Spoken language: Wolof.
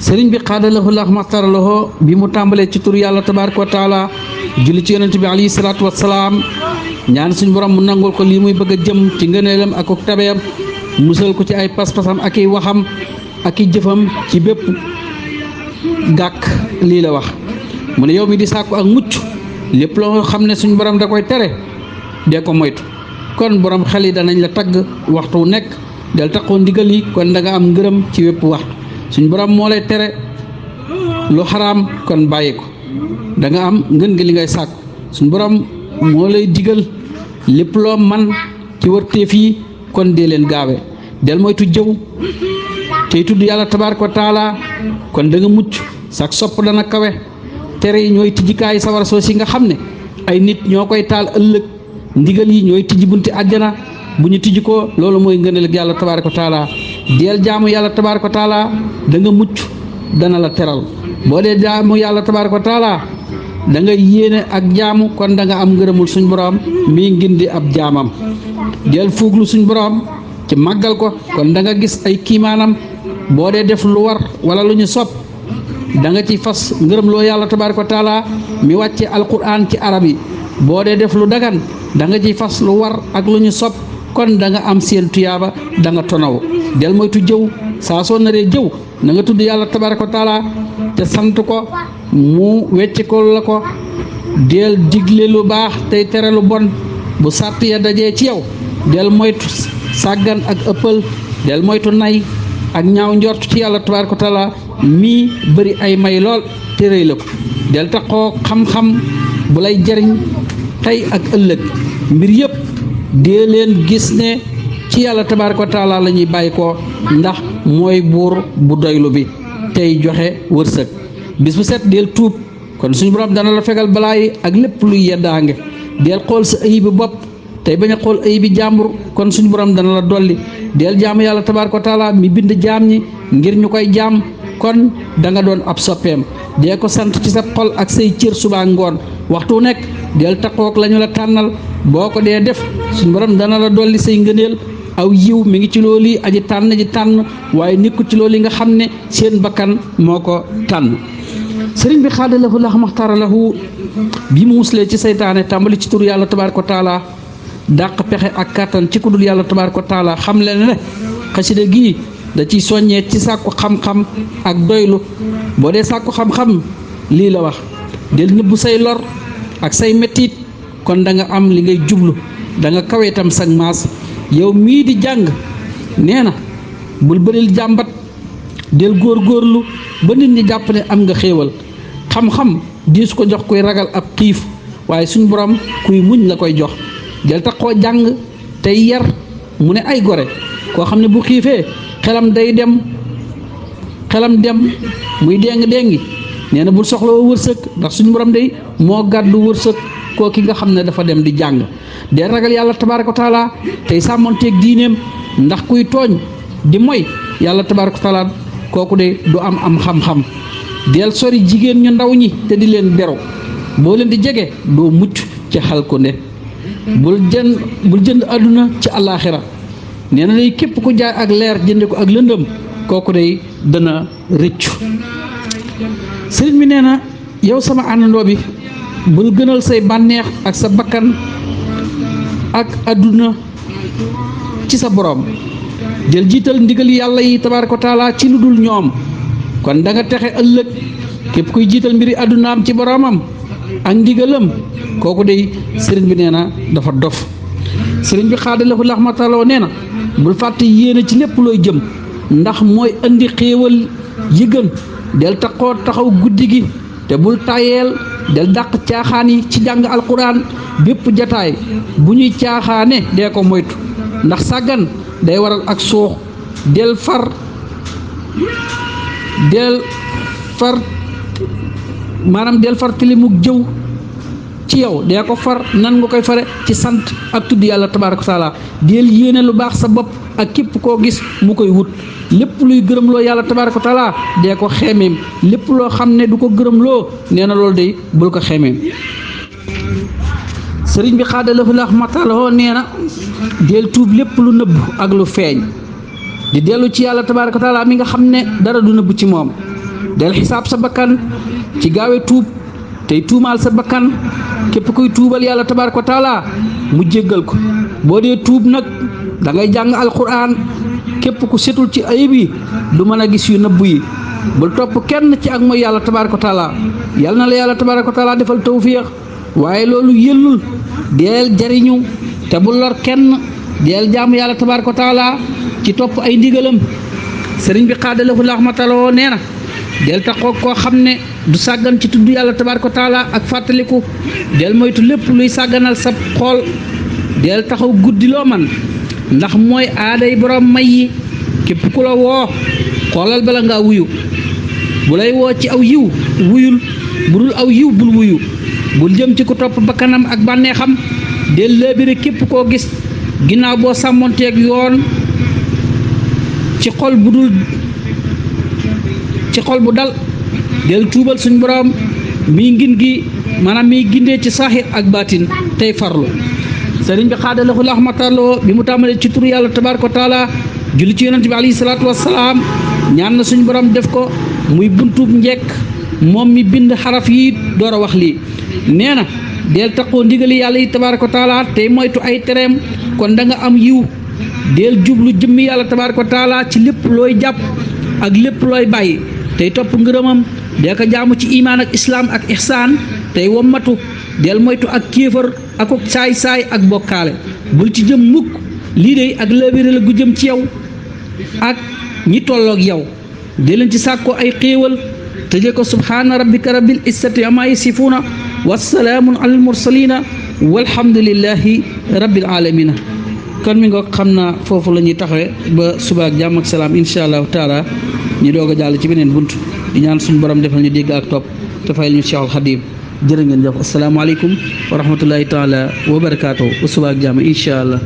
sëriñ bi xaadalahu laahu maxtaralahoo bi mu tàmbalee ci tur yàlla tabaaraka wa taala julli ci yonent bi alayhi salaatu wassalaam ñaan suñu borom mu nangul ko lii muy bëgg a jëm ci ngëneelam ak tabeem musal ko ci ay pas-pasam ak i waxam ak i jëfam ci bépp gàkk lii la wax mu ne yow mi di sàkku ak mucc lépp loo xam ne suñu borom da koy tere dee ko moytu kon borom xel yi danañ la tagg waxtu wu nekk del taxoo ndigal yi kon da nga am ngërëm ci wépp waxtu suñu borom moo lay tere lu xaraam kon bàyyi ko da nga am ngën gi li ngay sàkku suñu borom moo lay digal lépp loo man ci wërteef yi kon dee leen gaawe del moytu jëw tey tudd yàlla tabaaraka wa taala kon da nga mucc sak sopp dana kawe tere yi ñooy tijjikaay sawara soo si nga xam ne ay nit ñoo koy taal ëllëg ndigal yi ñooy tijji bunti àjjana bu ñu tijji ko loolu mooy ngëneel ak yàlla tabaaraka wa taala deel jaamu yàlla tabaaraka wa taala da nga mucc dana la teral boo dee jaamu yàlla tabaaraka wa taala da nga yéene ak jaamu kon da nga am ngërëmul suñ borom mii ngindi ab jaamam del fuuglu suñ borom ci màggal ko kon da nga gis ay kiimaanam boo dee def lu war wala lu ñu sopp da nga ci fas ngërëm loo yàlla tabaaraka wa taala mi wàcce alquran ci arab yi boo dee def lu dagan da nga ci fas lu war ak lu ñu sopp kon da nga am seen tuyaaba da nga tonaw del moytu jëw saa soo naree jëw na nga tudd yàlla tabaaraka wa taala te sant ko mu wecc ko la ko del digle lu baax tey tere lu bon bu sàtt ya dajee ci yow del moytu sàggan ak ëppal del moytu nay ak ñaaw njort ci yàlla tabaaraka wa taala mii bëri ay may lool te rëy la ko del taxoo xam-xam bu lay jariñ tey ak ëllëg mbir yëpp dee leen gis ne ci yàlla tabaaraka wa taala la ñuy bàyyi ko ndax mooy buur bu doylu bi tey joxe wërsëg bis bu set del tuub kon suñu borom dana la fegal balaa yi ak lépp luy yeddaange del xool sa ayibi bopp tey bañ a xool ayibi jàmbur kon suñu borom dana la dolli del jaamu yàlla tabaaraka wa taala mi bind jaam ñi ngir ñu koy jaam kon da nga doon ab soppeem dee ko sant ci sa xol ak say cër suba ngoon waxtu nekk del taqook la ñu la tànnal boo ko dee def suñu borom dana la dolli say ngëneel aw yiw mi ngi ci loolu yi aji tànn ji tànn waaye nekkul ci loolu yi nga xam ne seen bakkan moo ko tànn sëriñ bi xaadalahu laahu maxtaaralahu bi mu muslee ci seytaane tàmbali ci tur yàlla tabaaraka wa taala dàq pexe ak kàttan ci ku dul yàlla tabaaraka wa taala xam leen ne xasida gii da ciy soññee ci sàkku xam-xam ak doylu boo dee sàkku xam-xam lii la wax del nëbbu say lor ak say mettit kon da nga am li ngay jublu da nga kawe itam sag maas yow mii di jàng nee na bul bëril jàmbat del góorgóorlu ba nit ñi jàpp ne am nga xéewal xam-xam diis ko jox kuy ragal ab xiif waaye suñ borom kuy muñ la koy jox del taxoo jàng tey yar mu ne ay gore koo xam ne bu xiifee xelam dem muy déng-déngi nee na bul soxla woo wërsëg ndax suñu borom day moo gàddu wërsëg koo ki nga xam ne dafa dem di jàng del ragal yàlla tabaaraka wa taala tey sàmmonteeg diineem ndax kuy tooñ di moy yàlla tabaaraka wa taala kooku de du am xam-xam del sori jigéen ñu ndaw ñi te di leen beru boo leen di jege doo mucc ci xalkunde bul jënd àdduna ci àllaaxira nee na day képp ku jaay ak leer jënde ko ak lëndëm kooku day dana rëccu sëriñ bi nee na yow sama àndandoo bi bul gënal say bànneex ak sa bakkan ak àdduna ci sa borom jël jiital ndigal yàlla yi tabaaraka wa taala ci lu dul ñoom kon da nga texe ëllëg képp kuy jiital mbiri àddunaam ci boromam ak ndigalam kooku day sëriñ bi nee na dafa dof sëriñ bi xaadalahu laahu maxtaaralahu nee na bul fàtte yéene ci lépp looy jëm ndax mooy indi xéewal yi gën del taxaw guddi gi te bul tayeel del dàq caaxaan yi ci jàng alquran bépp jataay bu ñuy caaxaane dee ko moytu ndax sàggan day waral ak suux del far tilimuk jëw ci yow dee ko far nan nga koy fare ci sant ak tudd yàlla tabaaraka wa taala del yéene lu baax sa bopp ak képp koo gis mu koy wut lépp luy gërëmloo yàlla tabaaraka wa taala dee ko xeemeem lépp loo xam ne du ko gërëmloo nee na loolu day bul ko xeemeem sëriñ bi xaadalahu laahu maxtaaralahu nee na del tuub lépp lu nëbb ak lu feeñ di dellu ci yàlla tabaaraka wa taala mi nga xam ne dara du nëbb ci moom del xisaab sa bakkan ci gaawe tuub tey tuumaal sa bakkan képp kuy tuubal yàlla tabaaraka wa taala mu jéggal ko boo dee tuub nag da ngay jàng alquran képp ku setul ci ayib yi du mën a gis yu nëbbu yi bul topp kenn ci ak mooy yàlla tabaaraka wa taala yàlla na la yàlla tabaaraka wa taala defal tawfiix waaye loolu yëllul deel jariñu te bu lor kenn deel jaamu yàlla tabaaraka wa taala ci topp ay ndigalam sëriñ bi xaadalahu rahmatullah nee na del taxoo koo xam ne du sàggan ci tudd yàlla tabaaraka wa taala ak fàttaliku del moytu lépp luy sàgganal sa xool del taxaw guddi loo man ndax mooy aaday borom may yi képp ku la woo xoolal bala ngaa wuyu bu lay woo ci aw yiw wuyul bu dul aw yiw bul wuyu bul jëm ci ku topp bakkanam ak bànneexam del léebire képp koo gis ginnaaw boo sàmmonteeg yoon ci xol bu dal del tuubal suñ borom miy ngin gi maanaam miy gindee ci saaxir ak baatin tey farlu sëriñ bi xaadalahu rahmatullah bi mu tàmbalee ci turu yàlla tabaaraka wa taala julli ci yonent bi alayhi salaatu wassalaam ñaan na suñ borom def ko muy buntub njekk moom mi bind xaraf yi door a wax lii nee na del taqoo ndigali yàlla yi tabaaraka wa taala tey moytu ay tereem kon da nga am yiw del jublu jëmmi yàlla tabaaraka wa taala ci lépp looy jàpp ak lépp looy bàyyi tey topp ngërëmam dee ko jaamu ci imaan ak islaam ak ihsaan tey wommatu del moytu ak kéefër ak saay-saay ak bokkaale bul ci jëm mukk lii de ak lëbëre la gu jëm ci yow ak ñi tolloog yow de leen ci sàkkoo ay xéewal tëje ko subhaana rabbika rabbil izzati ammaa yasifuuna wassalaamun alal mursaliina walhamdulillahi rabbil aalamiina kon mi nga xam naa foofu la ñuy taxawee ba suba ak jàmm ak salaam incha allahu taala ñu doog a jàll ci beneen bunt di ñaan suñu borom defal ñu dégg ak topp te fayal ñu Cheikhul Xadim jërë ngeen jëf asalaamaaleykum wa rahmatullahi taala wa barakaatu ba suba ak jàmm incha allah